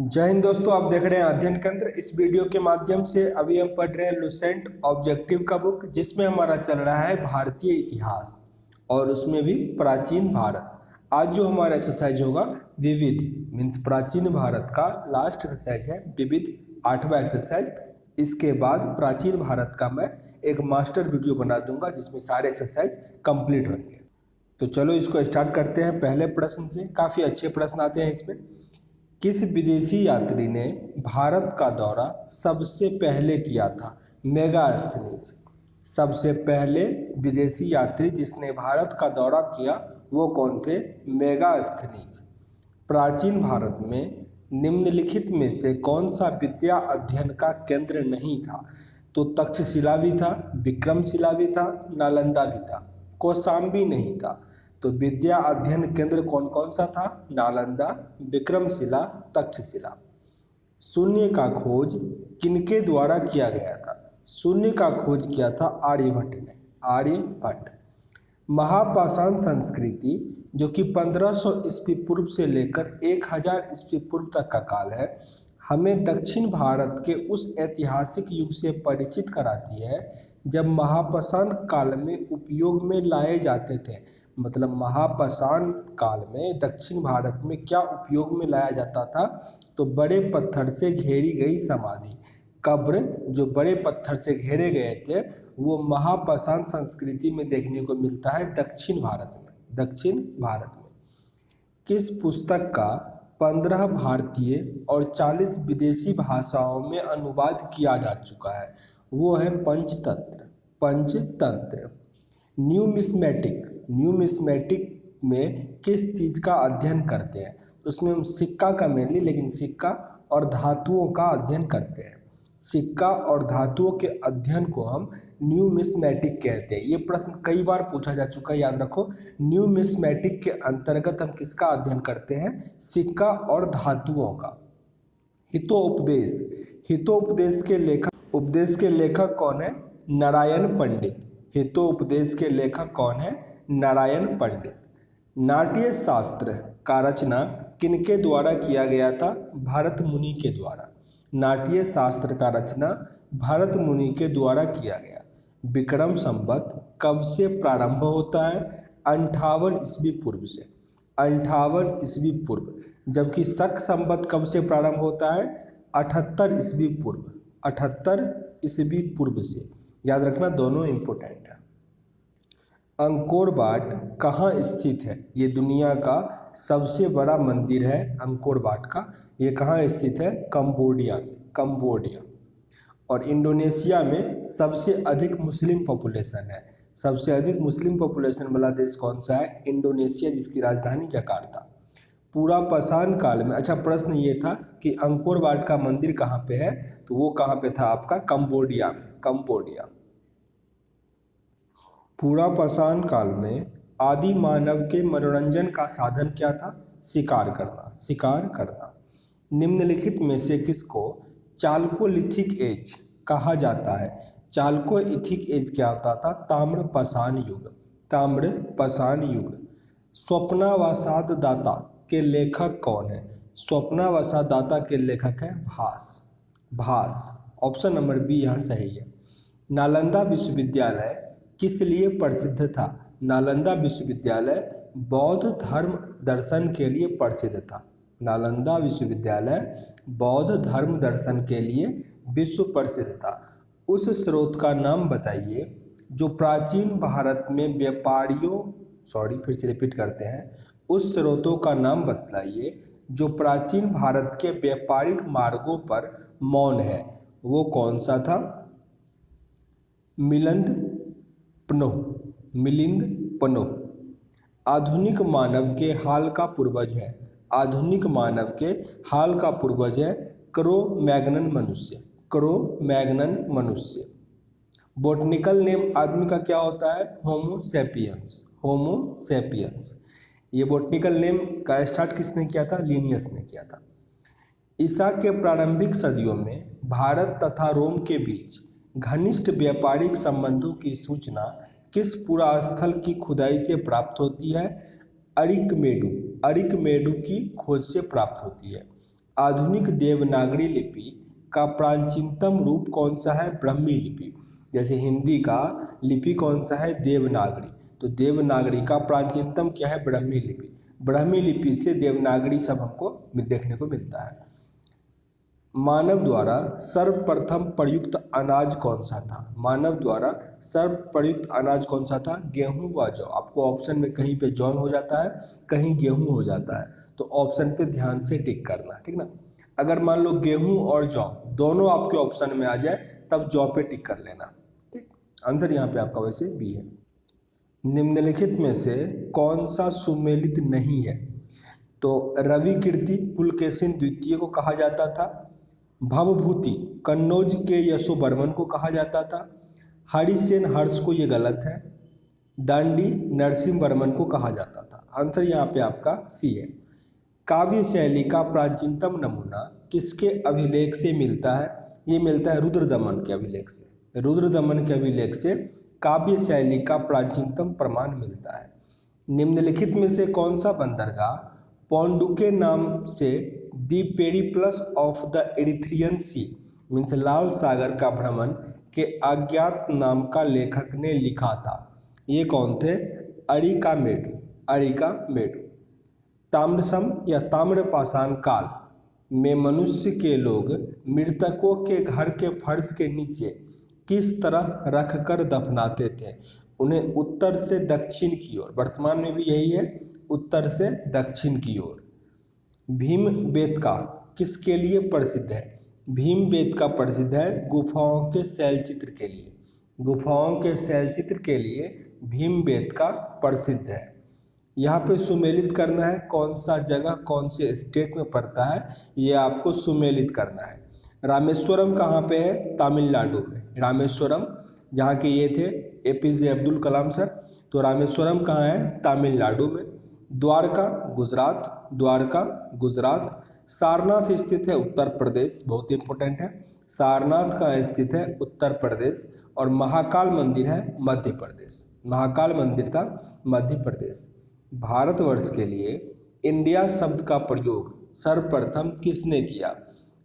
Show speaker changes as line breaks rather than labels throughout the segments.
जय हिंद दोस्तों, आप देख रहे हैं अध्ययन केंद्र। इस वीडियो के माध्यम से अभी हम पढ़ रहे हैं लुसेंट ऑब्जेक्टिव का बुक, जिसमें हमारा चल रहा है भारतीय इतिहास और उसमें भी प्राचीन भारत। आज जो हमारा एक्सरसाइज होगा विविध मीन्स प्राचीन भारत का लास्ट एक्सरसाइज है विविध, 8वां एक्सरसाइज। इसके बाद प्राचीन भारत का मैं एक मास्टर वीडियो बना दूंगा जिसमें सारे एक्सरसाइज कंप्लीट होंगे। तो चलो इसको स्टार्ट करते हैं पहले प्रश्न से। काफ़ी अच्छे प्रश्न आते हैं इसमें। किस विदेशी यात्री ने भारत का दौरा सबसे पहले किया था? मेगास्थनीज। सबसे पहले विदेशी यात्री जिसने भारत का दौरा किया वो कौन थे? मेगास्थनीज। प्राचीन भारत में निम्नलिखित में से कौन सा विद्या अध्ययन का केंद्र नहीं था? तो तक्षशिला भी था, विक्रमशिला भी था, नालंदा भी था, कौशाम्बी नहीं था। तो विद्या अध्ययन केंद्र कौन कौन सा था? नालंदा, विक्रमशिला, तक्षशिला। शून्य का खोज किनके द्वारा किया गया था? शून्य का खोज किया था आर्यभट्ट ने, आर्यभट्ट। महापाषाण संस्कृति जो कि 1500 ईस्वी पूर्व से लेकर 1000 ईस्वी पूर्व तक का काल है, हमें दक्षिण भारत के उस ऐतिहासिक युग से परिचित कराती है जब महापाषाण काल में उपयोग में लाए जाते थे। मतलब महापाषाण काल में दक्षिण भारत में क्या उपयोग में लाया जाता था? तो बड़े पत्थर से घेरी गई समाधि, कब्र जो बड़े पत्थर से घेरे गए थे वो महापाषाण संस्कृति में देखने को मिलता है दक्षिण भारत में। दक्षिण भारत में किस पुस्तक का 15 भारतीय और 40 विदेशी भाषाओं में अनुवाद किया जा चुका है? वो है पंचतंत्र। पंचतंत्र। न्यूमिस्मेटिक। न्यूमिस्मेटिक में किस चीज़ का अध्ययन करते हैं? उसमें हम सिक्का का मेनली, लेकिन सिक्का और धातुओं का अध्ययन करते हैं। सिक्का और धातुओं के अध्ययन को हम न्यूमिस्मेटिक कहते हैं। ये प्रश्न कई बार पूछा जा चुका है, याद रखो। न्यूमिस्मेटिक के अंतर्गत हम किसका अध्ययन करते हैं? सिक्का और धातुओं का। हितोपदेश। हितोपदेश के लेखक कौन है? नारायण पंडित। हितोपदेश के लेखक कौन है? नारायण पंडित। नाट्य शास्त्र का रचना किनके द्वारा किया गया था? भरत मुनि के द्वारा। नाट्य शास्त्र का रचना भरत मुनि के द्वारा किया गया। विक्रम संवत कब से प्रारंभ होता है? 58 ईस्वी पूर्व से। 58 ईस्वी पूर्व। जबकि शक संवत कब से प्रारंभ होता है? 78 ईस्वी पूर्व। 78 ईस्वी पूर्व से। याद रखना, दोनों इम्पोर्टेंट है। अंकोर वाट कहाँ स्थित है? ये दुनिया का सबसे बड़ा मंदिर है अंकोर वाट का। ये कहाँ स्थित है? कंबोडिया में। कंबोडिया। और इंडोनेशिया में सबसे अधिक मुस्लिम पॉपुलेशन है। सबसे अधिक मुस्लिम पॉपुलेशन वाला देश कौन सा है? इंडोनेशिया, जिसकी राजधानी जकार्ता। पूरा पाषाण काल में, अच्छा प्रश्न ये था कि अंकोर वाट का मंदिर कहाँ पे है, तो वो कहाँ पे था आपका? कंबोडिया में। कंबोडिया। पूरा पाषाण काल में आदि मानव के मनोरंजन का साधन क्या था? शिकार करना। शिकार करना। निम्नलिखित में से किसको चाल्कोलिथिक एज कहा जाता है? चाल्कोलिथिक एज क्या होता था? ताम्र पाषाण युग। ताम्र पाषाण युग। स्वप्नावसाद दाता के लेखक कौन है? स्वप्नावसाद दाता के लेखक है भास। भास। ऑप्शन नंबर बी यहाँ सही है। नालंदा विश्वविद्यालय किस लिए प्रसिद्ध था? नालंदा विश्वविद्यालय बौद्ध धर्म दर्शन के लिए प्रसिद्ध था। नालंदा विश्वविद्यालय बौद्ध धर्म दर्शन के लिए विश्व प्रसिद्ध था। उस स्रोत का नाम बताइए जो प्राचीन भारत में व्यापारियों, फिर से रिपीट करते हैं। उस स्रोतों का नाम बतलाइए जो प्राचीन भारत के व्यापारिक मार्गों पर मौन है। वो कौन सा था? मिलिंद पन्ह। मिलिंद पन्ह। आधुनिक मानव के हाल का पूर्वज है। आधुनिक मानव के हाल का पूर्वज है क्रो मैग्नन मनुष्य। क्रो मैग्नन मनुष्य। बोटनिकल नेम आदमी का क्या होता है? होमो सेपियंस। होमो सेपियंस। ये बोटनिकल नेम का स्टार्ट किसने किया था? लिनियस ने किया था। ईसा के प्रारंभिक सदियों में भारत तथा रोम के बीच घनिष्ठ व्यापारिक संबंधों की सूचना किस पुरास्थल की खुदाई से प्राप्त होती है? अरिकमेडु। अरिकमेडु की खोज से प्राप्त होती है। आधुनिक देवनागरी लिपि का प्राचीनतम रूप कौन सा है? ब्राह्मी लिपि। जैसे हिंदी का लिपि कौन सा है? देवनागरी। तो देवनागरी का प्राचीनतम क्या है? ब्राह्मी लिपि। ब्राह्मी लिपि से देवनागरी सब हमको देखने को मिलता है। मानव द्वारा सर्वप्रथम प्रयुक्त अनाज कौन सा था? मानव द्वारा सर्वप्रयुक्त अनाज कौन सा था? गेहूं व जौ। आपको ऑप्शन में कहीं पे जौ हो जाता है, कहीं गेहूं हो जाता है, तो ऑप्शन पे ध्यान से टिक करना, ठीक ना। अगर मान लो गेहूं और जौ दोनों आपके ऑप्शन में आ जाए तब जौ पे टिक कर लेना, ठीक। आंसर यहाँ पे आपका वैसे बी है। निम्नलिखित में से कौन सा सुमेलित नहीं है? तो रवि कीर्ति पुलकेशिन द्वितीय को कहा जाता था। भवभूति कन्नौज के यशोवर्मन को कहा जाता था। हरिसेन हर्ष को, ये गलत है। दांडी नरसिंह वर्मन को कहा जाता था। आंसर यहाँ पे आपका सी है। काव्य शैली का प्राचीनतम नमूना किसके अभिलेख से मिलता है? ये मिलता है रुद्रदमन के अभिलेख से। रुद्रदमन के अभिलेख से काव्य शैली का प्राचीनतम प्रमाण मिलता है। निम्नलिखित में से कौन सा बंदरगाह पौंडुके नाम से the Periplus of the Erythraean Sea means लाल सागर का भ्रमण के अज्ञात नाम का लेखक ने लिखा था? ये कौन थे? अरिकामेडु। अरिकामेडु। ताम्रसम या ताम्रपाषाण काल में मनुष्य के लोग मृतकों के घर के फर्श के नीचे किस तरह रखकर दफनाते थे? उन्हें उत्तर से दक्षिण की ओर। वर्तमान में भी यही है, उत्तर से दक्षिण की ओर। भीमबेटका किसके लिए प्रसिद्ध है? भीमबेटका प्रसिद्ध है गुफाओं के शैलचित्र के लिए। गुफाओं के शैलचित्र के लिए भीमबेटका प्रसिद्ध है। यहाँ पे सुमेलित करना है, कौन सा जगह कौन से स्टेट में पड़ता है, ये आपको सुमेलित करना है। रामेश्वरम कहाँ पे है? तमिलनाडु में। रामेश्वरम जहाँ के ये थे एपीजे अब्दुल कलाम सर, तो रामेश्वरम कहाँ है? तमिलनाडु में। द्वारका गुजरात। द्वारका गुजरात। सारनाथ स्थित है उत्तर प्रदेश, बहुत इंपॉर्टेंट है। सारनाथ कहाँ स्थित है? उत्तर प्रदेश। और महाकाल मंदिर है मध्य प्रदेश। महाकाल मंदिर था मध्य प्रदेश। भारतवर्ष के लिए इंडिया शब्द का प्रयोग सर्वप्रथम किसने किया?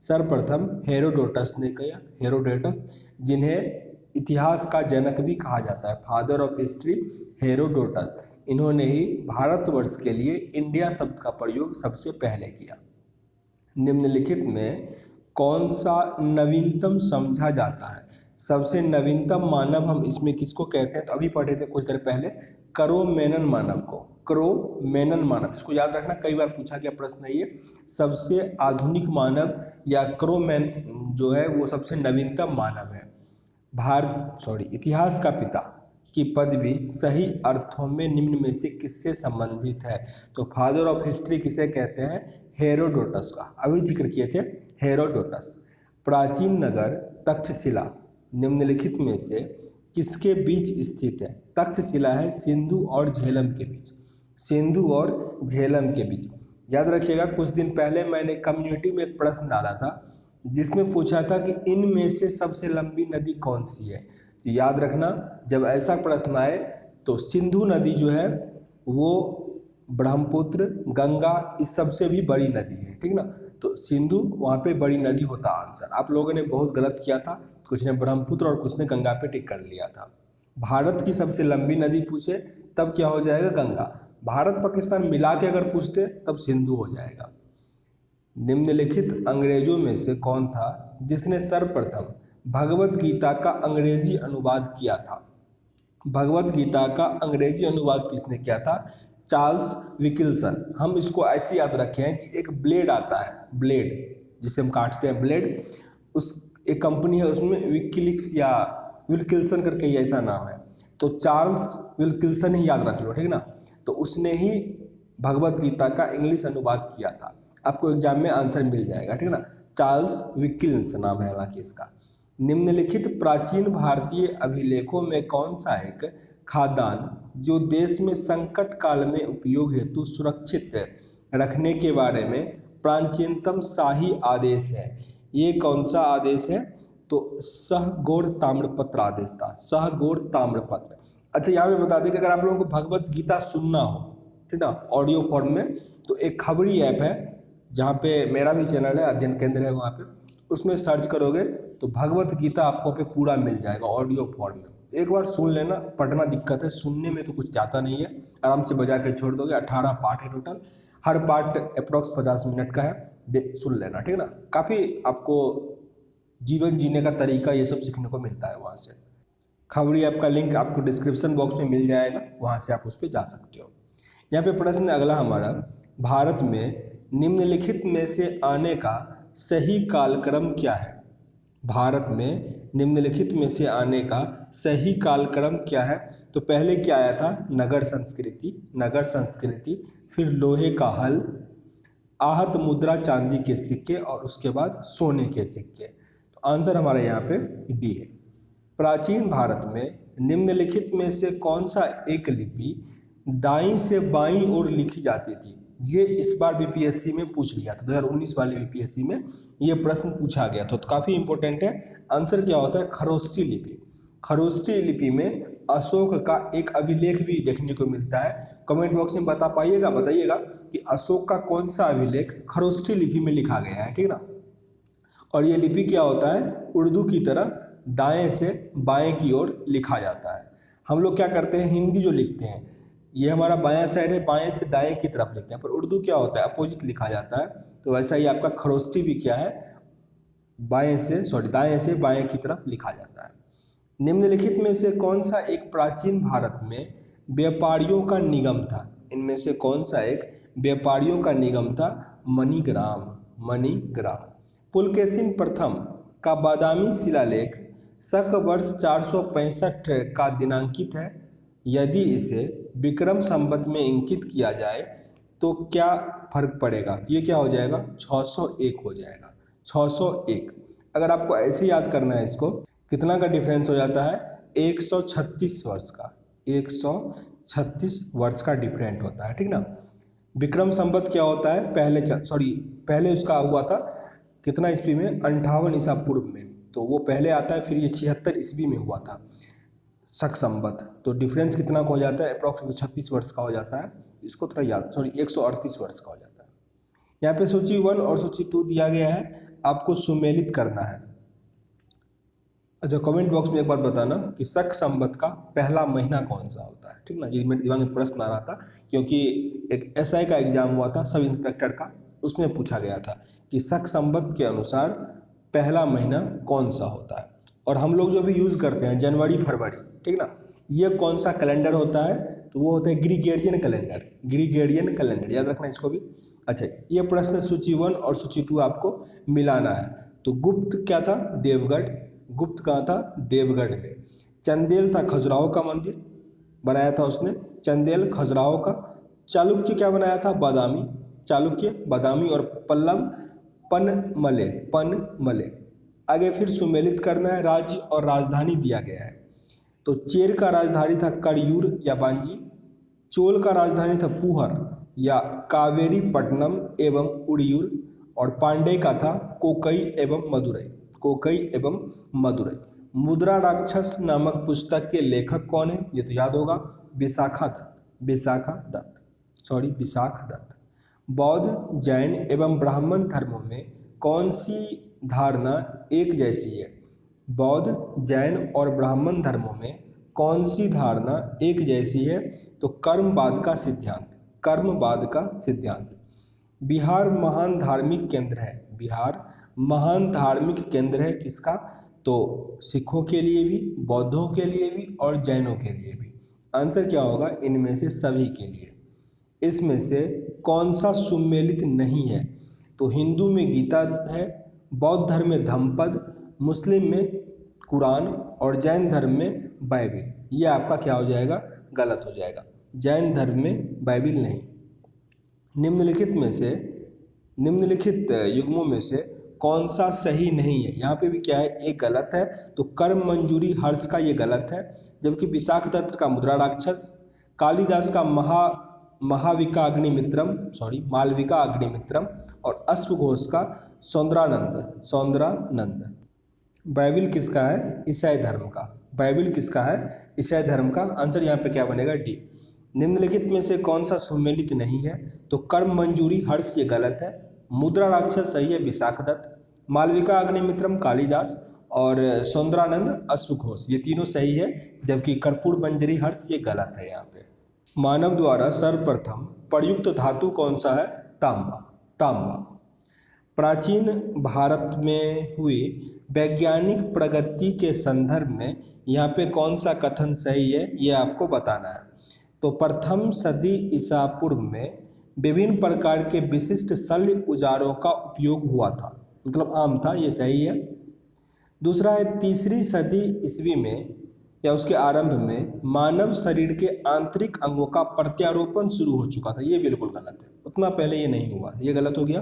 सर्वप्रथम हेरोडोटस ने किया। हेरोडोटस, जिन्हें इतिहास का जनक भी कहा जाता है, फादर ऑफ हिस्ट्री, हेरोडोटस, इन्होंने ही भारतवर्ष के लिए इंडिया शब्द का प्रयोग सबसे पहले किया। निम्नलिखित में कौन सा नवीनतम समझा जाता है? सबसे नवीनतम मानव हम इसमें किसको कहते हैं? तो अभी पढ़े थे कुछ देर पहले, क्रो-मैनन मानव को। क्रो-मैनन मानव, इसको याद रखना, कई बार पूछा गया प्रश्न है ये। सबसे आधुनिक मानव या क्रो-मैन जो है वो सबसे नवीनतम मानव है। इतिहास का पिता की पदवी सही अर्थों में निम्न में से किससे संबंधित है? तो फादर ऑफ हिस्ट्री किसे कहते हैं? हेरोडोटस का, अभी जिक्र किए थे हेरोडोटस। प्राचीन नगर तक्षशिला निम्नलिखित में से किसके बीच स्थित है? तक्षशिला है सिंधु और झेलम के बीच। सिंधु और झेलम के बीच। याद रखिएगा, कुछ दिन पहले मैंने कम्युनिटी में एक प्रश्न डाला था जिसमें पूछा था कि इनमें से सबसे लंबी नदी कौन सी है। तो याद रखना, जब ऐसा प्रश्न आए तो सिंधु नदी जो है वो ब्रह्मपुत्र, गंगा, इस सबसे भी बड़ी नदी है, ठीक ना। तो सिंधु वहाँ पे बड़ी नदी होता आंसर। आप लोगों ने बहुत गलत किया था, कुछ ने ब्रह्मपुत्र और कुछ ने गंगा पे टिक कर लिया था। भारत की सबसे लंबी नदी पूछे तब क्या हो जाएगा? गंगा। भारत पाकिस्तान मिला के अगर पूछते तब सिंधु हो जाएगा। निम्नलिखित अंग्रेजों में से कौन था जिसने सर्वप्रथम भगवत गीता का अंग्रेजी अनुवाद किया था? भगवत गीता का अंग्रेजी अनुवाद किसने किया था? चार्ल्स विकिल्सन। हम इसको ऐसे याद रखे हैं कि एक ब्लेड आता है, ब्लेड जिसे हम काटते हैं, ब्लेड, उस एक कंपनी है उसमें विकिलिक्स या विल्किल्सन करके ही ऐसा नाम है, तो चार्ल्स विल्किल्सन ही याद रख लो, ठीक ना। तो उसने ही भगवत गीता का इंग्लिश अनुवाद किया था। आपको एग्जाम में आंसर मिल जाएगा, ठीक ना। चार्ल्स विकिल्स नाम है हालांकि इसका। निम्नलिखित प्राचीन भारतीय अभिलेखों में कौन सा एक खाद्यान्न जो देश में संकट काल में उपयोग हेतु सुरक्षित रखने के बारे में प्राचीनतम शाही आदेश है? ये कौन सा आदेश है? तो सहगौड़ ताम्रपत्र आदेश था। सहगौड़ ताम्रपत्र। अच्छा, यहाँ पे बता दें कि अगर आप लोगों को भगवत गीता सुनना हो, ठीक ना, ऑडियो फॉर्म में, तो एक खबरी ऐप है जहाँ पे मेरा भी चैनल है, अध्ययन केंद्र है, वहाँ पे उसमें सर्च करोगे तो भगवत गीता आपको पे पूरा मिल जाएगा ऑडियो फॉर्म में। एक बार सुन लेना, पढ़ना दिक्कत है, सुनने में तो कुछ जाता नहीं है, आराम से बजा के छोड़ दोगे। 18 पार्ट है टोटल, हर पार्ट अप्रॉक्स 50 मिनट का है, सुन लेना, ठीक है ना। काफ़ी आपको जीवन जीने का तरीका ये सब सीखने को मिलता है वहाँ से। खबरी ऐप का लिंक आपको डिस्क्रिप्शन बॉक्स में मिल जाएगा, वहाँ से आप उस पर जा सकते हो। यहाँ पे प्रश्न अगला हमारा, भारत में निम्नलिखित में से आने का सही कालक्रम क्या है? भारत में निम्नलिखित में से आने का सही कालक्रम क्या है? तो पहले क्या आया था? नगर संस्कृति, फिर लोहे का हल, आहत मुद्रा चांदी के सिक्के, और उसके बाद सोने के सिक्के। तो आंसर हमारा यहाँ पे डी है। प्राचीन भारत में निम्नलिखित में से कौन सा एक लिपि दाईं से बाईं ओर लिखी जाती थी? ये इस बार बीपीएससी में पूछ लिया था, 2019 वाले बीपीएससी में ये प्रश्न पूछा गया था, तो काफ़ी इंपॉर्टेंट है। आंसर क्या होता है? खरोष्ठी लिपि। खरोष्ठी लिपि में अशोक का एक अभिलेख भी देखने को मिलता है। कमेंट बॉक्स में बताइएगा कि अशोक का कौन सा अभिलेख खरोष्ठी लिपि में लिखा गया है, ठीक ना। और ये लिपि क्या होता है? उर्दू की तरह दाएं से बाएं की ओर लिखा जाता है। हम लोग क्या करते हैं, हिंदी जो लिखते हैं, ये हमारा बायां साइड है, बाएं से दाएं की तरफ लिखते हैं, पर उर्दू क्या होता है? अपोजिट लिखा जाता है। तो वैसा ही आपका खरोष्ठी भी क्या है? दाएं से बाएं की तरफ लिखा जाता है। निम्नलिखित में से कौन सा एक प्राचीन भारत में व्यापारियों का निगम था? इनमें से कौन सा एक व्यापारियों का निगम था? मणिग्राम। पुलकेशिन प्रथम का बादामी शिलालेख शक वर्ष 465 का दिनांकित है। यदि इसे विक्रम संवत में इंकित किया जाए तो क्या फर्क पड़ेगा? ये क्या हो जाएगा? 601 हो जाएगा, 601। अगर आपको ऐसे याद करना है इसको, कितना का डिफरेंस हो जाता है? 136 वर्ष का, 136 वर्ष का डिफरेंट होता है, ठीक ना। विक्रम संवत क्या होता है? पहले उसका हुआ था कितना ईस्वी में? 58 ईसा पूर्व में, तो वो पहले आता है, फिर ये 76 ईस्वी में हुआ था शक संवत। तो डिफरेंस कितना का हो जाता है? अप्रॉक्स 136 वर्ष का हो जाता है। इसको थोड़ा 138 वर्ष का हो जाता है। यहाँ पे सूची 1 और सूची 2 दिया गया है, आपको सुमेलित करना है। अच्छा, कमेंट बॉक्स में एक बात बताना कि शक संवत का पहला महीना कौन सा होता है, ठीक ना। ये मेरे दिमाग में प्रश्न आ रहा था क्योंकि एक एसआई का एग्जाम हुआ था सब इंस्पेक्टर का, उसमें पूछा गया था कि शक संवत के अनुसार पहला महीना कौन सा होता है। और हम लोग जो भी यूज़ करते हैं जनवरी फरवरी, ठीक ना, ये कौन सा कैलेंडर होता है? तो वो होता है ग्रीगोरियन कैलेंडर, याद रखना इसको भी। अच्छा, ये प्रश्न सूची 1 और सूची 2 आपको मिलाना है। तो गुप्त क्या था? गुप्त कहाँ था? देवगढ़ में। चंदेल था खजुराहो का मंदिर, बनाया था उसने, चंदेल खजुराहो का। चालुक्य क्या बनाया था? बादामी। और पल्लव पनमले। आगे फिर सुमेलित करना है, राज्य और राजधानी दिया गया है। तो चेर का राजधानी था करयूर या बांजी, चोल का राजधानी था पुहर या कावेरी पट्टनम एवं उड़ियूर, और पांडे का था कोकई एवं मदुरई। मुद्रा राक्षस नामक पुस्तक के लेखक कौन है? ये तो याद होगा, विशाखा दत्त। बौद्ध, जैन एवं ब्राह्मण धर्मों में कौन सी धारणा एक जैसी है? बौद्ध, जैन और ब्राह्मण धर्मों में कौन सी धारणा एक जैसी है? तो कर्मवाद का सिद्धांत। बिहार महान धार्मिक केंद्र है किसका? तो सिखों के लिए भी, बौद्धों के लिए भी और जैनों के लिए भी। आंसर क्या होगा? इनमें से सभी के लिए। इसमें से कौन सा सुमेलित नहीं है? तो हिंदू में गीता है, बौद्ध धर्म में धम्मपद, मुस्लिम में कुरान और जैन धर्म में बाइबिल। ये आपका क्या हो जाएगा? गलत हो जाएगा। जैन धर्म में बाइबिल नहीं। निम्नलिखित युग्मों में से कौन सा सही नहीं है? यहाँ पे भी क्या है? एक गलत है। तो कर्म मंजूरी हर्ष का ये गलत है, जबकि विशाख दत्त का मुद्रा राक्षस, कालिदास का मालविका अग्निमित्रम और अश्वघोष का सौंदरानंद। बाइबिल किसका है? ईसाई धर्म का। आंसर यहाँ पे क्या बनेगा? डी। निम्नलिखित में से कौन सा सुमेलित नहीं है? तो कर्म मंजूरी हर्ष ये गलत है, मुद्रा राक्षस सही है विशाखदत्त, मालविका अग्निमित्रम कालिदास और सौंदरानंद अश्वघोष, ये तीनों सही है, जबकि कर्पूर मंजरी हर्ष ये गलत है। यहाँ पे मानव द्वारा सर्वप्रथम प्रयुक्त धातु कौन सा है? तांबा। तांबा। प्राचीन भारत में हुई वैज्ञानिक प्रगति के संदर्भ में यहाँ पे कौन सा कथन सही है, ये आपको बताना है। तो प्रथम सदी ईसा पूर्व में विभिन्न प्रकार के विशिष्ट शल्य औजारों का उपयोग हुआ था, मतलब आम था, ये सही है। दूसरा है तीसरी सदी ईस्वी में या उसके आरंभ में मानव शरीर के आंतरिक अंगों का प्रत्यारोपण शुरू हो चुका था, ये बिल्कुल गलत है, उतना पहले ये नहीं हुआ, ये गलत हो गया।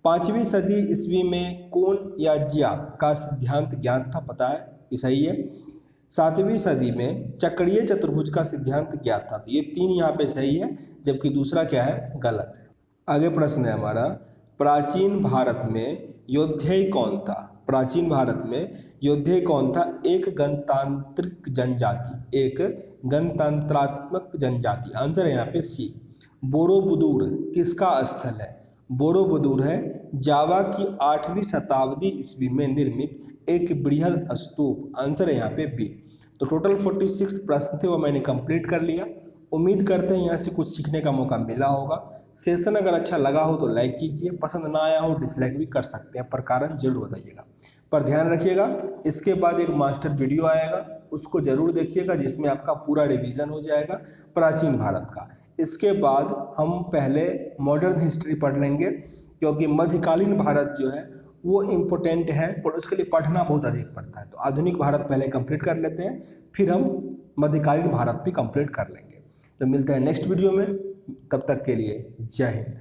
पाँचवीं सदी ईस्वी में कोन या जिया का सिद्धांत ज्ञात था, पता है, ये सही है। सातवीं सदी में चक्रीय चतुर्भुज का सिद्धांत ज्ञात था, तो ये तीन यहाँ पे सही है, जबकि दूसरा क्या है? गलत है। आगे प्रश्न है हमारा, प्राचीन भारत में योद्धेय कौन था? प्राचीन भारत में योद्धेय कौन था? एक गणतांत्रिक जनजाति, एक गणतंत्रात्मक जनजाति। आंसर है यहाँ पे सी। बोरोबुदूर किसका स्थल है? बोरोबुदूर है जावा की 8वीं शताब्दी ईस्वी में निर्मित एक बृहद स्तूप। आंसर है यहाँ पे बी। तो टोटल 46 प्रश्न थे, वो मैंने कंप्लीट कर लिया। उम्मीद करते हैं यहाँ से कुछ सीखने का मौका मिला होगा। सेशन अगर अच्छा लगा हो तो लाइक कीजिए, पसंद ना आया हो डिसलाइक भी कर सकते हैं, पर कारण जरूर बताइएगा। पर ध्यान रखिएगा, इसके बाद एक मास्टर वीडियो आएगा, उसको जरूर देखिएगा, जिसमें आपका पूरा रिवीजन हो जाएगा प्राचीन भारत का। इसके बाद हम पहले मॉडर्न हिस्ट्री पढ़ लेंगे, क्योंकि मध्यकालीन भारत जो है वो इम्पोर्टेंट है, पर उसके लिए पढ़ना बहुत अधिक पड़ता है। तो आधुनिक भारत पहले कंप्लीट कर लेते हैं, फिर हम मध्यकालीन भारत भी कंप्लीट कर लेंगे। तो मिलते हैं नेक्स्ट वीडियो में, तब तक के लिए जय हिंद।